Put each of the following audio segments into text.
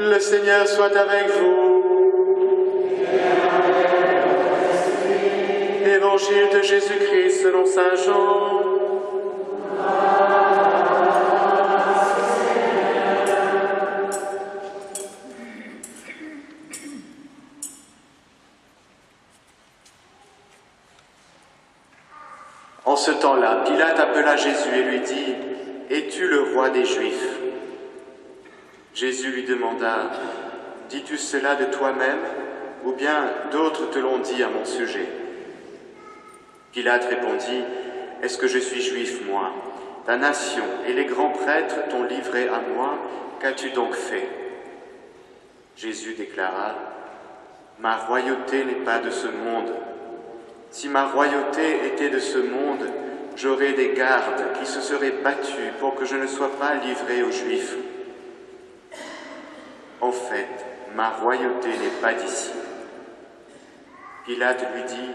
Le Seigneur soit avec vous. Évangile de Jésus-Christ selon saint Jean. En ce temps-là, Pilate appela Jésus et lui dit : « Es-tu le roi des Juifs ?» Jésus lui demanda : « Dis-tu cela de toi-même, ou bien d'autres te l'ont dit à mon sujet ?» Pilate répondit : « Est-ce que je suis juif, moi ? Ta nation et les grands prêtres t'ont livré à moi, qu'as-tu donc fait ?» Jésus déclara : « Ma royauté n'est pas de ce monde. Si ma royauté était de ce monde, j'aurais des gardes qui se seraient battus pour que je ne sois pas livré aux Juifs. En fait, ma royauté n'est pas d'ici. » Pilate lui dit :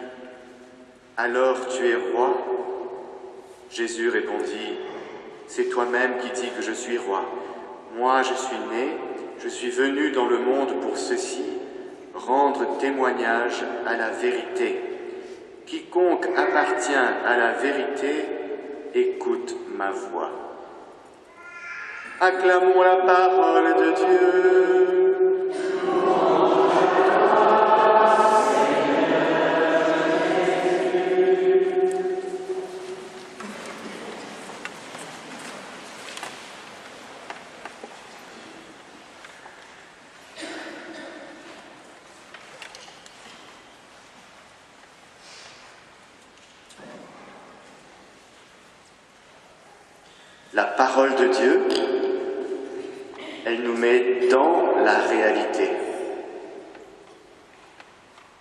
« Alors tu es roi ?» Jésus répondit : « C'est toi-même qui dis que je suis roi. Moi je suis né, je suis venu dans le monde pour ceci, rendre témoignage à la vérité. Quiconque appartient à la vérité, écoute ma voix. » Acclamons la parole de Dieu. La parole de Dieu, elle nous met dans la réalité.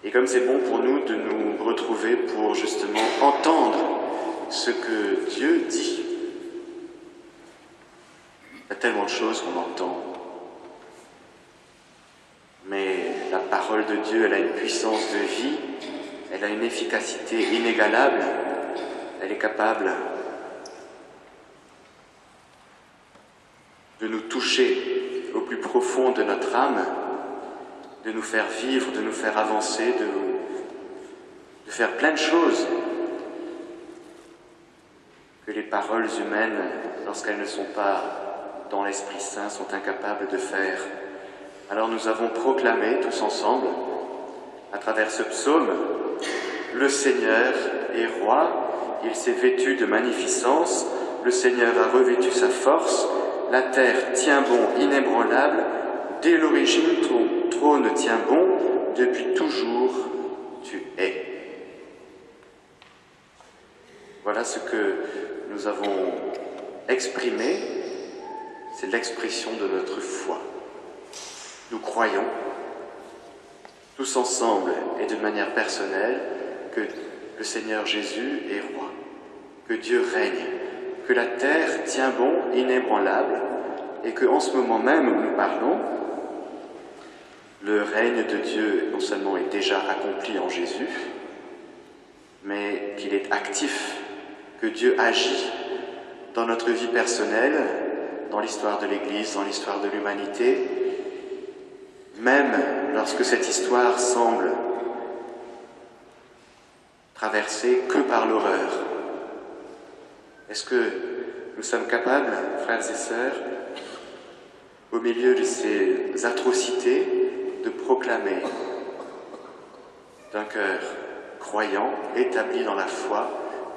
Et comme c'est bon pour nous de nous retrouver pour justement entendre ce que Dieu dit. Il y a tellement de choses qu'on entend. Mais la parole de Dieu, elle a une puissance de vie, elle a une efficacité inégalable, elle est capable de nous toucher au plus profond de notre âme, de nous faire vivre, de nous faire avancer, de faire plein de choses que les paroles humaines, lorsqu'elles ne sont pas dans l'Esprit Saint, sont incapables de faire. Alors nous avons proclamé tous ensemble, à travers ce psaume, « Le Seigneur est roi, il s'est vêtu de magnificence, le Seigneur a revêtu sa force, la terre tient bon, inébranlable, dès l'origine ton trône tient bon, depuis toujours tu es. » Voilà ce que nous avons exprimé, c'est l'expression de notre foi. Nous croyons, tous ensemble et de manière personnelle, que le Seigneur Jésus est roi, que Dieu règne, que la terre tient bon, inébranlable, et qu'en ce moment même où nous parlons, le règne de Dieu non seulement est déjà accompli en Jésus, mais qu'il est actif, que Dieu agit dans notre vie personnelle, dans l'histoire de l'Église, dans l'histoire de l'humanité, même lorsque cette histoire semble traversée que par l'horreur. Est-ce que nous sommes capables, frères et sœurs, au milieu de ces atrocités, de proclamer d'un cœur croyant, établi dans la foi,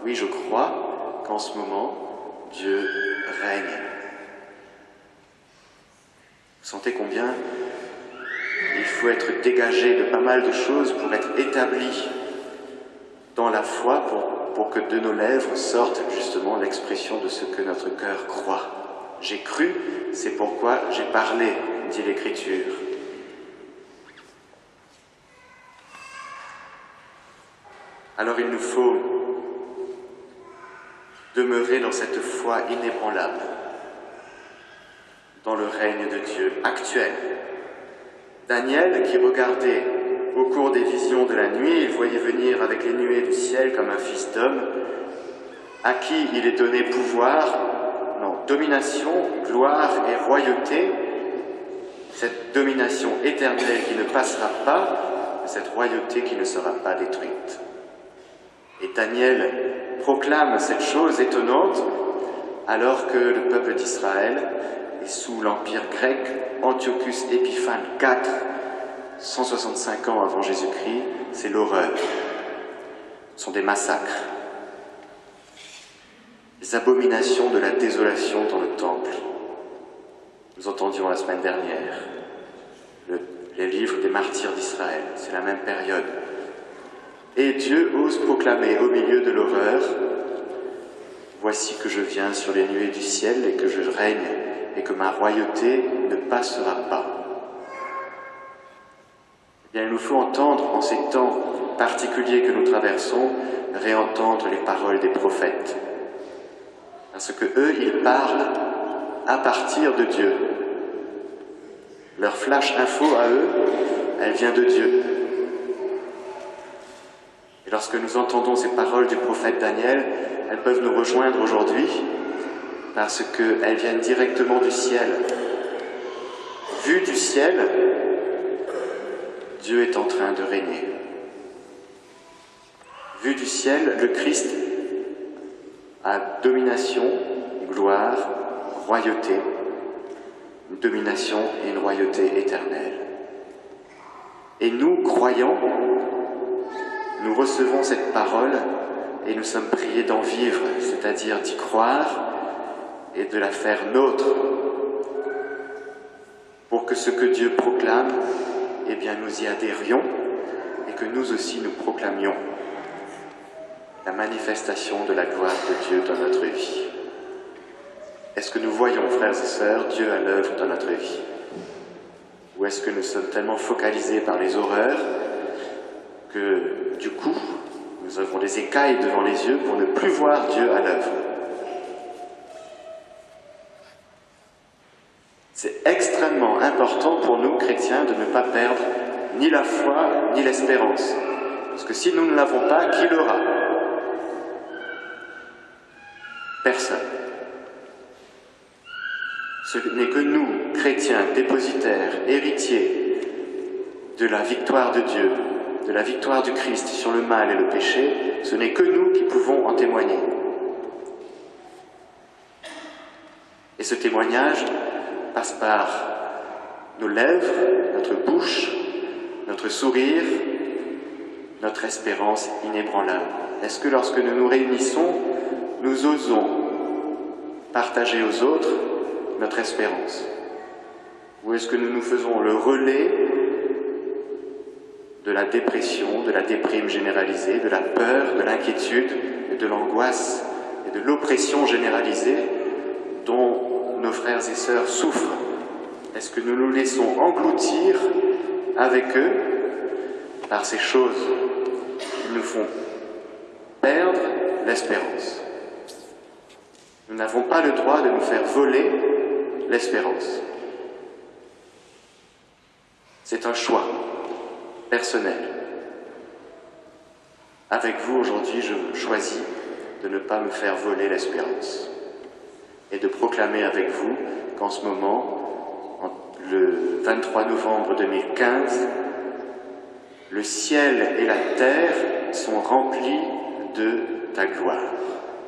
oui, je crois qu'en ce moment, Dieu règne. Vous sentez combien il faut être dégagé de pas mal de choses pour être établi dans la foi, pour que de nos lèvres sorte justement l'expression de ce que notre cœur croit. J'ai cru, c'est pourquoi j'ai parlé, dit l'Écriture. Alors il nous faut demeurer dans cette foi inébranlable, dans le règne de Dieu actuel. Daniel, qui regardait au cours des visions de la nuit, il voyait venir avec les nuées du ciel comme un fils d'homme, à qui il est donné pouvoir, non, domination, gloire et royauté, cette domination éternelle qui ne passera pas, cette royauté qui ne sera pas détruite. Et Daniel proclame cette chose étonnante alors que le peuple d'Israël est sous l'empire grec. Antiochus Épiphane IV, 165 ans avant Jésus-Christ, c'est l'horreur. Ce sont des massacres, des abominations de la désolation dans le temple. Nous entendions la semaine dernière les livres des martyrs d'Israël, c'est la même période. Et Dieu ose proclamer au milieu de l'horreur: voici que je viens sur les nuées du ciel et que je règne et que ma royauté ne passera pas. Eh bien, il nous faut entendre en ces temps particuliers que nous traversons, réentendre les paroles des prophètes. Parce que eux, ils parlent à partir de Dieu. Leur flash info à eux, elle vient de Dieu. Et lorsque nous entendons ces paroles du prophète Daniel, elles peuvent nous rejoindre aujourd'hui parce qu'elles viennent directement du ciel. Vu du ciel, Dieu est en train de régner. Vu du ciel, le Christ a domination, gloire, royauté, une domination et une royauté éternelle. Et nous, croyants, nous recevons cette parole et nous sommes priés d'en vivre, c'est-à-dire d'y croire et de la faire nôtre, pour que ce que Dieu proclame, eh bien nous y adhérions et que nous aussi nous proclamions la manifestation de la gloire de Dieu dans notre vie. Est-ce que nous voyons, frères et sœurs, Dieu à l'œuvre dans notre vie? Ou est-ce que nous sommes tellement focalisés par les horreurs que, du coup, nous avons des écailles devant les yeux pour ne plus voir Dieu à l'œuvre? C'est extrêmement important pour nous, chrétiens, de ne pas perdre ni la foi ni l'espérance. Parce que si nous ne l'avons pas, qui l'aura? Personne. Ce n'est que nous, chrétiens, dépositaires, héritiers de la victoire de Dieu, de la victoire du Christ sur le mal et le péché, ce n'est que nous qui pouvons en témoigner. Et ce témoignage passe par nos lèvres, notre bouche, notre sourire, notre espérance inébranlable. Est-ce que lorsque nous nous réunissons, nous osons partager aux autres notre espérance? Ou est-ce que nous nous faisons le relais de la dépression, de la déprime généralisée, de la peur, de l'inquiétude, et de l'angoisse et de l'oppression généralisée dont nos frères et sœurs souffrent? Est-ce que nous nous laissons engloutir avec eux par ces choses qui nous font perdre l'espérance? Nous n'avons pas le droit de nous faire voler l'espérance. C'est un choix personnel. Avec vous, aujourd'hui, je choisis de ne pas me faire voler l'espérance et de proclamer avec vous qu'en ce moment, le 23 novembre 2015, le ciel et la terre sont remplis de ta gloire.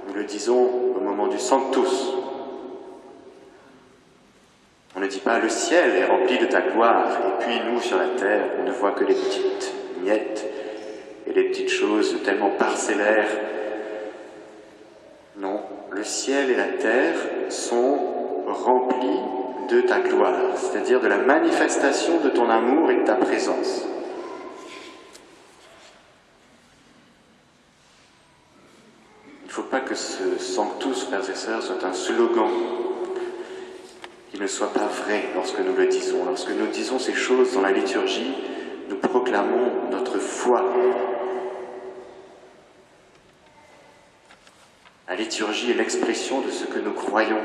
Nous le disons au moment du Sanctus. On ne dit pas le ciel est rempli de ta gloire, et puis nous sur la terre, on ne voit que les petites miettes et les petites choses tellement parcellaires. Non, le ciel et la terre sont remplis de ta gloire, c'est-à-dire de la manifestation de ton amour et de ta présence. Il ne faut pas que ce Sanctus, frères et sœurs, soit un slogan qui ne soit pas vrai lorsque nous le disons. Lorsque nous disons ces choses dans la liturgie, nous proclamons notre foi. La liturgie est l'expression de ce que nous croyons.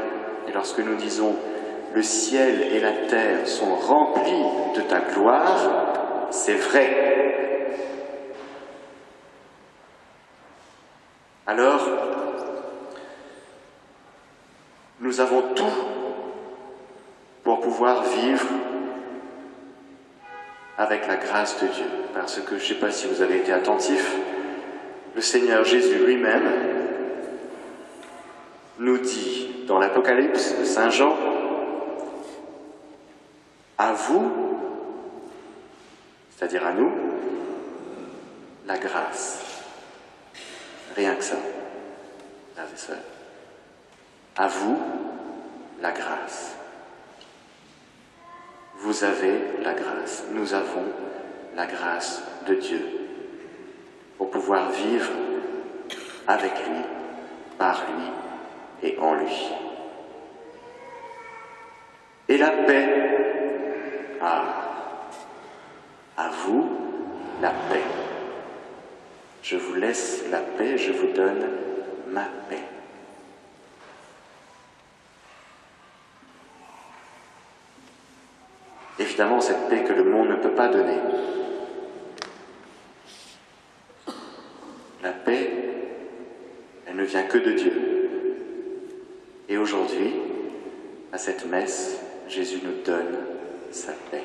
Et lorsque nous disons « le ciel et la terre sont remplis de ta gloire », c'est vrai. Alors, nous avons tout pour pouvoir vivre avec la grâce de Dieu. Parce que, je ne sais pas si vous avez été attentifs, le Seigneur Jésus lui-même nous dit dans l'Apocalypse de Saint Jean, à vous, c'est-à-dire à nous, la grâce. Rien que ça, frères et sœurs. À vous, la grâce. Vous avez la grâce. Nous avons la grâce de Dieu pour pouvoir vivre avec lui, par lui et en lui. Et la paix. À vous, la paix. Je vous laisse la paix, je vous donne ma paix. Évidemment, cette paix que le monde ne peut pas donner. La paix, elle ne vient que de Dieu. Et aujourd'hui, à cette messe, Jésus nous donne sa paix.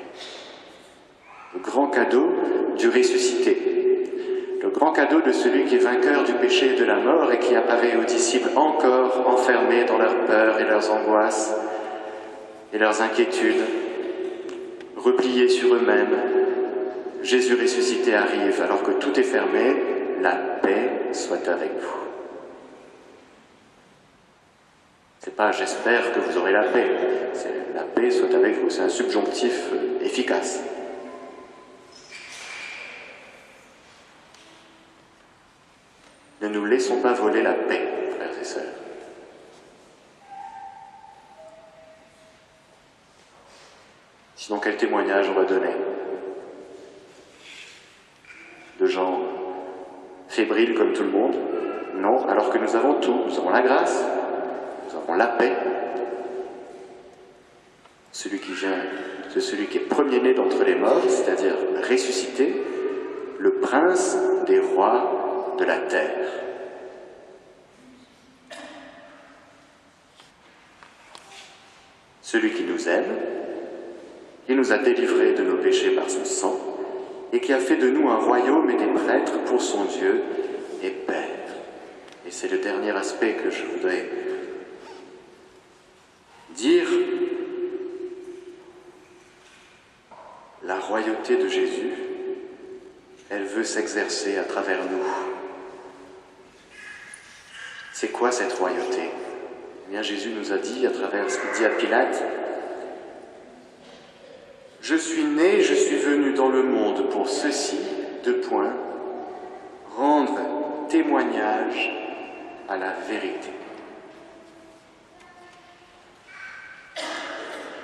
Le grand cadeau du ressuscité. Le grand cadeau de celui qui est vainqueur du péché et de la mort et qui apparaît aux disciples encore enfermés dans leurs peurs et leurs angoisses et leurs inquiétudes, repliés sur eux-mêmes. Jésus ressuscité arrive alors que tout est fermé, la paix soit avec vous. C'est pas « j'espère que vous aurez la paix », c'est « la paix soit avec vous », c'est un subjonctif efficace. Ne nous laissons pas voler la paix, frères et sœurs. Sinon, quel témoignage on va donner? De gens fébriles comme tout le monde? Non, alors que nous avons tout. Nous avons la grâce, nous avons la paix. Celui qui vient de celui qui est premier-né d'entre les morts, c'est-à-dire ressuscité, le prince des rois de la terre. Celui qui nous aime, qui nous a délivrés de nos péchés par son sang, et qui a fait de nous un royaume et des prêtres pour son Dieu et Père. Et c'est le dernier aspect que je voudrais dire. La royauté de Jésus, elle veut s'exercer à travers nous. C'est quoi cette royauté? Eh bien, Jésus nous a dit, à travers ce qu'il dit à Pilate, « Je suis né, je suis venu dans le monde pour ceci, rendre témoignage à la vérité. »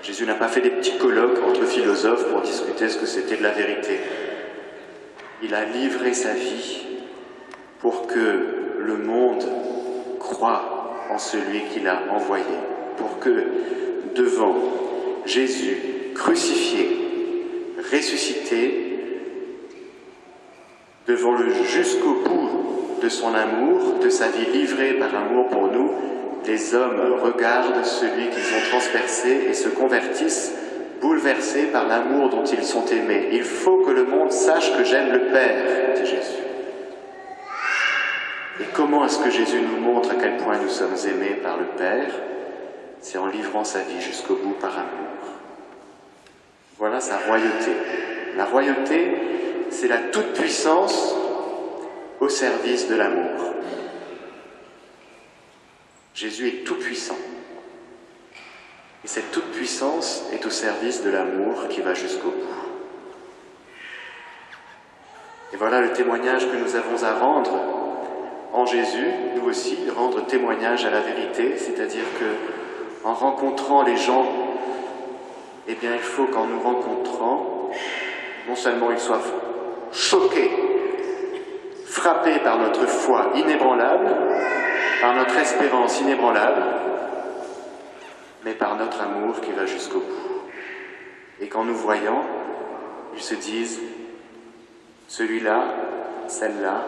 Jésus n'a pas fait des petits colloques entre philosophes pour discuter ce que c'était de la vérité. Il a livré sa vie pour que le monde croit en celui qu'il a envoyé, pour que devant Jésus crucifié, ressuscité, devant le jusqu'au bout de son amour, de sa vie livrée par amour pour nous, les hommes regardent celui qu'ils ont transpercé et se convertissent, bouleversés par l'amour dont ils sont aimés. Il faut que le monde sache que j'aime le Père, dit Jésus. Et comment est-ce que Jésus nous montre à quel point nous sommes aimés par le Père? C'est en livrant sa vie jusqu'au bout par amour. Voilà sa royauté. La royauté, c'est la toute-puissance au service de l'amour. Jésus est tout-puissant. Et cette toute-puissance est au service de l'amour qui va jusqu'au bout. Et voilà le témoignage que nous avons à rendre en Jésus, nous aussi, rendre témoignage à la vérité, c'est-à-dire que en rencontrant les gens, eh bien il faut qu'en nous rencontrant, non seulement ils soient choqués, frappés par notre foi inébranlable, par notre espérance inébranlable, mais par notre amour qui va jusqu'au bout. Et qu'en nous voyant, ils se disent, celui-là, celle-là,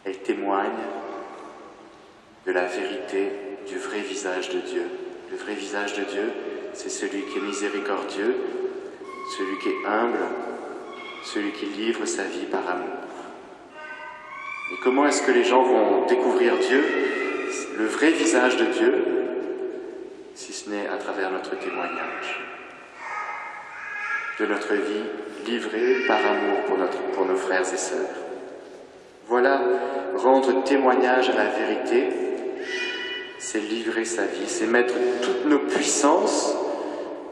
elle témoigne de la vérité du vrai visage de Dieu. Le vrai visage de Dieu, c'est celui qui est miséricordieux, celui qui est humble, celui qui livre sa vie par amour. Et comment est-ce que les gens vont découvrir Dieu, le vrai visage de Dieu, si ce n'est à travers notre témoignage, de notre vie livrée par amour pour nos frères et sœurs. Voilà, rendre témoignage à la vérité, c'est livrer sa vie, c'est mettre toutes nos puissances,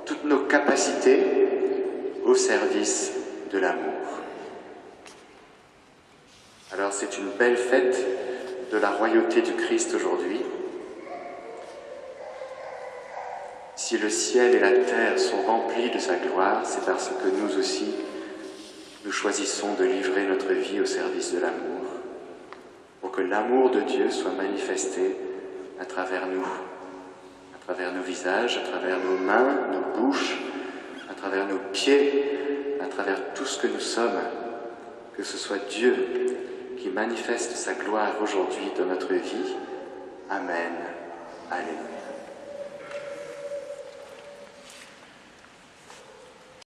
toutes nos capacités au service de l'amour. Alors c'est une belle fête de la royauté du Christ aujourd'hui. Si le ciel et la terre sont remplis de sa gloire, c'est parce que nous aussi, nous choisissons de livrer notre vie au service de l'amour, pour que l'amour de Dieu soit manifesté à travers nous, à travers nos visages, à travers nos mains, nos bouches, à travers nos pieds, à travers tout ce que nous sommes, que ce soit Dieu qui manifeste sa gloire aujourd'hui dans notre vie. Amen. Alléluia.